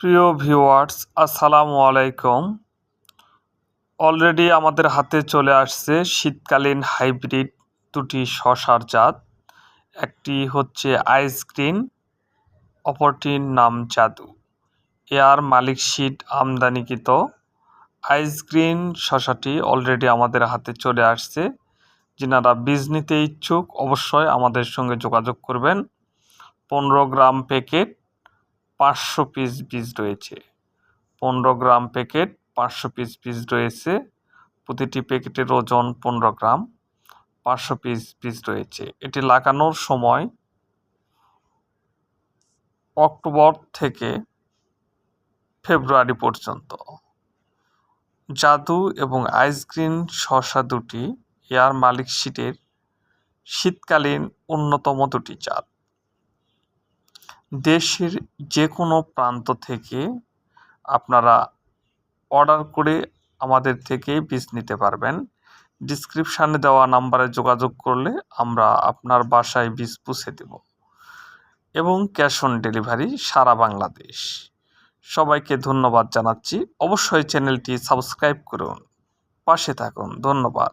প্রিয় ভিউয়ার্স, আসসালামু আলাইকুম। অলরেডি আমাদের হাতে চলে আসছে শীতকালীন হাইব্রিড দুটি শসার জাত। একটি হচ্ছে আইসগ্রিন, অপরটির নাম জাদু। এর মালিক সিড আমদানিকৃত আইসগ্রিন শসাটি অলরেডি আমাদের হাতে চলে আসছে। যিনারা বীজ নিতে ইচ্ছুক অবশ্যই আমাদের সঙ্গে যোগাযোগ করবেন। 15 গ্রাম প্যাকেট, 500 পিস বীজ রয়েছে। 15 গ্রাম প্যাকেট, 500 পিস বীজ রয়েছে। প্রতিটি প্যাকেটের ওজন 15 গ্রাম, 500 পিস বীজ রয়েছে। এটি লাগানোর সময় অক্টোবর থেকে ফেব্রুয়ারি পর্যন্ত। জাদু এবং আইসগ্রিন শসা দুটি এয়ার মালিক সিডের শীতকালীন অন্যতম দুটি জাত। দেশের যে কোনো প্রান্ত থেকে আপনারা অর্ডার করে আমাদের থেকে বীজ নিতে পারবেন। ডিসক্রিপশানে দেওয়া নাম্বারে যোগাযোগ করলে আমরা আপনার বাসায় বীজ পৌঁছে দেব এবং ক্যাশ অন ডেলিভারি সারা বাংলাদেশ। সবাইকে ধন্যবাদ জানাচ্ছি। অবশ্যই চ্যানেলটি সাবস্ক্রাইব করুন, পাশে থাকুন। ধন্যবাদ।